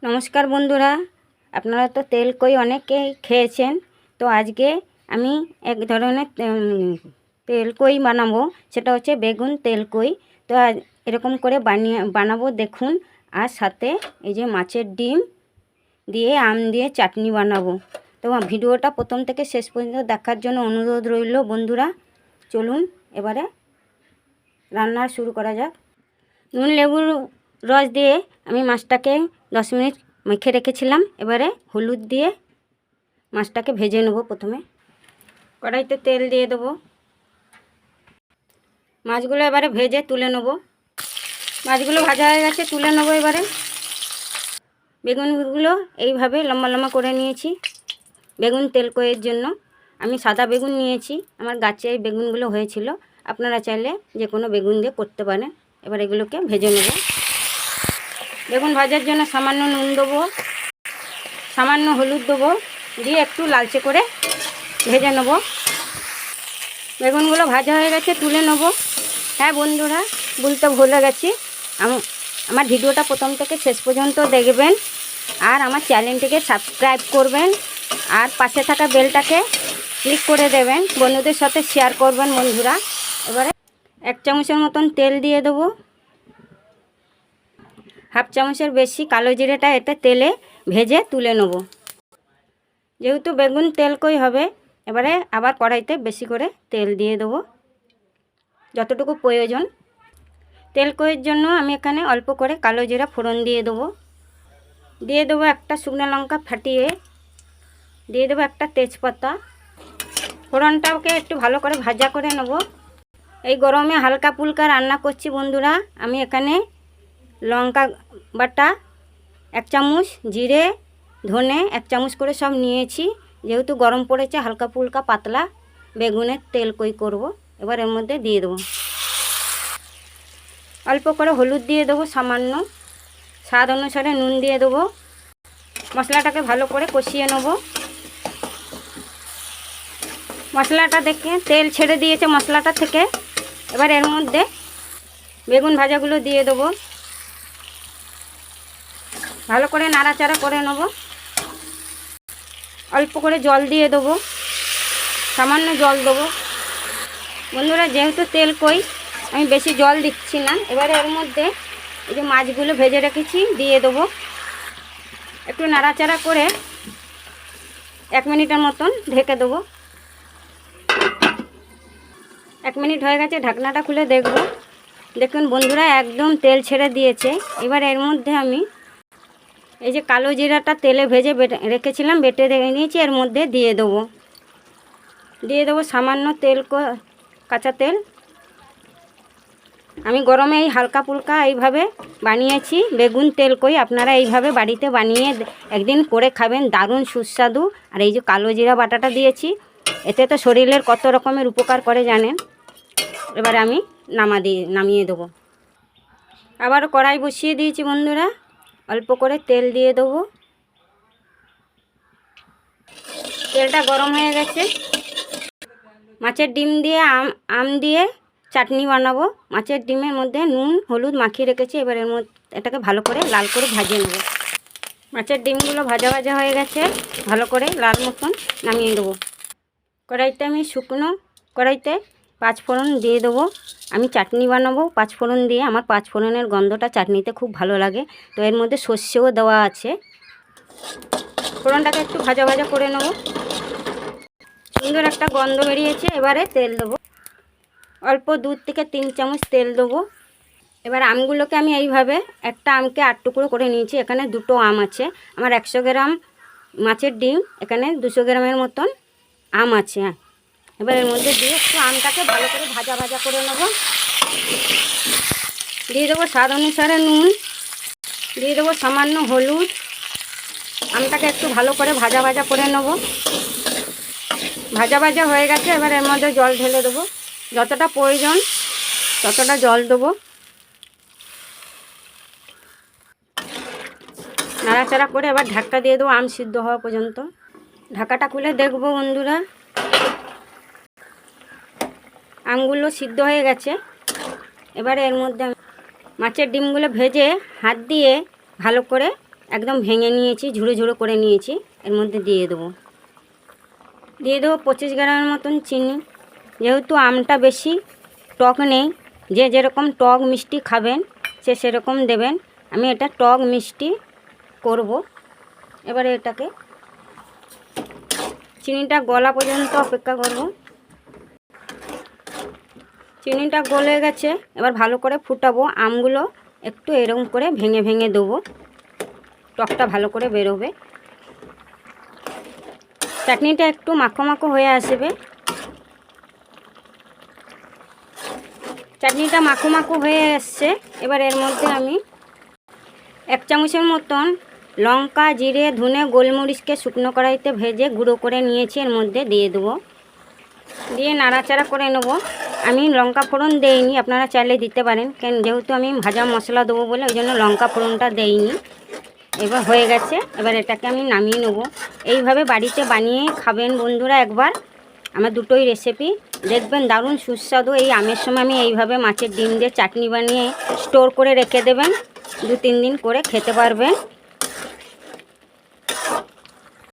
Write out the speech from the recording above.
নমস্কার বন্ধুরা, আপনারা তো তেল কই অনেকেই খেয়েছেন। তো আজকে আমি এক ধরনের তেল কই বানাবো, সেটা হচ্ছে বেগুন তেল কই। তো এরকম করে বানাবো দেখুন। আর সাথে এই যে মাছের ডিম দিয়ে আম দিয়ে চাটনি বানাবো। তো ভিডিওটা প্রথম থেকে শেষ পর্যন্ত দেখার জন্য অনুরোধ রইল বন্ধুরা। চলুন এবারে রান্না শুরু করা যাক। নুন লেবুর রস দিয়ে আমি মাছটাকে 10 মিনিট মেখে রেখেছিলাম। এবারে হলুদ দিয়ে মাছটাকে ভেজে নেব। প্রথমে কড়াইতে তেল দিয়ে দেবো। মাছগুলো এবারে ভেজে তুলে নেব। মাছগুলো ভাজা হয়ে গেছে, তুলে নেব। এবারে বেগুনগুলো এইভাবে লম্বা লম্বা করে নিয়েছি। বেগুন তেল কইয়ের জন্য আমি সাদা বেগুন নিয়েছি, আমার গাছে এই বেগুনগুলো হয়েছিল। আপনারা চাইলে যে কোনো বেগুন দিয়ে করতে পারেন। এবার এগুলোকে ভেজে নেব। বেগুন ভাজার জন্য সামান্য নুন দেবো, সামান্য হলুদ দেবো, দিয়ে একটু লালচে করে ভেজে নেব। বেগুনগুলো ভাজা হয়ে গেছে, তুলে নেব। হ্যাঁ বন্ধুরা, বলতে ভুলে গেছি, আমার ভিডিওটা প্রথম থেকে শেষ পর্যন্ত দেখবেন আর আমার চ্যানেলটিকে সাবস্ক্রাইব করবেন আর পাশে থাকা বেলটাকে ক্লিক করে দেবেন। বন্ধুদের সাথে শেয়ার করবেন বন্ধুরা। এবারে 1 চামচের মতন তেল দিয়ে দেবো। হাফ চামচের বেশি কালো জিরেটা এতে তেলে ভেজে তুলে নেব। যেহেতু বেগুন তেল কই হবে, এবারে আবার কড়াইতে বেশি করে তেল দিয়ে দেবো, যতটুকু প্রয়োজন। তেল কইয়ের জন্য আমি এখানে অল্প করে কালো জিরা ফোড়ন দিয়ে দেবো। দিয়ে দেবো একটা শুকনো লঙ্কা ফাটিয়ে, দিয়ে দেবো একটা তেজপাতা। ফোড়নটাকে একটু ভালো করে ভাজা করে নেব। এই গরমে হালকা ফুলকা রান্না করছি বন্ধুরা। আমি এখানে লঙ্কা বাটা 1 চামচ, জিরে ধনে 1 চামচ করে সব নিয়েছি। যেহেতু গরম পড়েছে, হালকা ফুলকা পাতলা বেগুনের তেল কই করব। এবার এর মধ্যে দিয়ে দেবো অল্প করে হলুদ দিয়ে দেবো, সামান্য স্বাদ অনুসারে নুন দিয়ে দেবো। মশলাটাকে ভালো করে কষিয়ে নেব। মশলাটা দেখে তেল ছেড়ে দিয়েছে মশলাটা থেকে। এবার এর মধ্যে বেগুন ভাজাগুলো দিয়ে দেবো, ভালো করে নাড়াচাড়া করে নেব। অল্প করে জল দিয়ে দেবো, সামান্য জল দেবো বন্ধুরা। যেহেতু তেল কই, আমি বেশি জল দিচ্ছি না। এবারে এর মধ্যে এই যে মাছগুলো ভেজে রেখেছি দিয়ে দেবো। একটু নাড়াচাড়া করে 1 মিনিটের মতন ঢেকে দেবো। 1 মিনিট হয়ে গেছে, ঢাকনাটা খুলে দেখব। দেখুন বন্ধুরা, একদম তেল ছেড়ে দিয়েছে। এবার এর মধ্যে আমি এই যে কালো জিরাটা তেলে ভেজে রেখেছিলাম, বেটে নিয়েছি, এর মধ্যে দিয়ে দেবো সামান্য তেল, কাঁচা তেল। আমি গরমে এই হালকা ফুলকা এইভাবে বানিয়েছি বেগুন তেল কই। আপনারা এইভাবে বাড়িতে বানিয়ে একদিন করে খাবেন, দারুণ সুস্বাদু। আর এই যে কালো জিরা বাটাটা দিয়েছি, এতে তো শরীরের কত রকমের উপকার করে জানেন। এবার আমি নামিয়ে দেবো। আবার কড়াই বসিয়ে দিয়েছি বন্ধুরা, অল্প করে তেল দিয়ে দেবো। তেলটা গরম হয়ে গেছে। মাছের ডিম দিয়ে আম দিয়ে চাটনি বানাবো। মাছের ডিমের মধ্যে নুন হলুদ মাখিয়ে রেখেছি। এবার এর মধ্যে এটাকে ভালো করে লাল করে ভাজিয়ে নেব। মাছের ডিমগুলো ভাজা ভাজা হয়ে গেছে, ভালো করে লাল মতন নামিয়ে দেবো। কড়াইতে আমি শুকনো কড়াইতে 5 ফোড়ন দিয়ে দেবো। আমি চাটনি বানাবো 5 ফোড়ন দিয়ে। আমার 5 ফোড়নের গন্ধটা চাটনিতে খুব ভালো লাগে। তো এর মধ্যে সর্ষেও দেওয়া আছে। ফোড়নটাকে একটু ভাজা ভাজা করে নেব। সুন্দর একটা গন্ধ বেরিয়েছে। এবারে তেল দেবো, অল্প 2 থেকে 3 চামচ তেল দেবো। এবার আমগুলোকে আমি এইভাবে, একটা আমকে 8 টুকরো করে নিয়েছি। এখানে 2টো আম আছে। আমার 100 গ্রাম মাছের ডিম, এখানে 200 গ্রামের মতন আম আছে। এবার এর মধ্যে দিয়ে একটু আমটাকে ভালো করে ভাজা ভাজা করে নেব। দিয়ে দেবো স্বাদ অনুসারে নুন, দিয়ে দেবো সামান্য হলুদ। আমটাকে একটু ভালো করে ভাজা ভাজা করে নেব। ভাজা ভাজা হয়ে গেছে। এবার এর মধ্যে জল ঢেলে দেবো, যতটা প্রয়োজন ততটা জল দেবো। নাড়াচাড়া করে এবার ঢাকা দিয়ে দেবো আম সিদ্ধ হওয়া পর্যন্ত। ঢাকাটা খুলে দেখব বন্ধুরা, আমগুলো সিদ্ধ হয়ে গেছে। এবারে এর মধ্যে মাছের ডিমগুলো ভেজে হাত দিয়ে ভালো করে একদম ভেঙে নিয়েছি, ঝুড়ো ঝুড়ো করে নিয়েছি, এর মধ্যে দিয়ে দেবো 25 গ্রামের মতন চিনি। যেহেতু আমটা বেশি টক নেই, যে যেরকম টক মিষ্টি খাবেন সে সেরকম দেবেন। আমি এটা টক মিষ্টি করব। এবারে এটাকে চিনিটা গলা পর্যন্ত অপেক্ষা করব। চিনিটা গলে গেছে, এবার ভালো করে ফুটাবো। আমগুলো একটু এরকম করে ভেঙে ভেঙে দেবো, টকটা ভালো করে বেরোবে। চাটনিটা একটু মাখো মাখো হয়ে আসবে। চাটনিটা মাখো মাখো হয়ে এসছে। এবার এর মধ্যে আমি 1 চামচের মতন লঙ্কা, জিরে, ধনে, গোলমরিচকে শুকনো কড়াইতে ভেজে গুঁড়ো করে নিয়েছি, এর মধ্যে দিয়ে দেবো। দিয়ে নাড়াচাড়া করে নেব। আমি লঙ্কা ফোড়ন দেইনি, আপনারা চাইলে দিতে পারেন, কেন যেহেতু আমি ভাজা মশলা দেবো বলে ওই জন্য লঙ্কা ফোড়নটা দেইনি। এবার হয়ে গেছে, এবার এটাকে আমি নামিয়ে নেব। এইভাবে বাড়িতে বানিয়ে খাবেন বন্ধুরা একবার। আমার দুটোই রেসিপি দেখবেন দারুণ সুস্বাদু। এই আমের সময় আমি এইভাবে মাছের ডিম দিয়ে চাটনি বানিয়ে স্টোর করে রেখে দেবেন, 2-3 দিন করে খেতে পারবেন।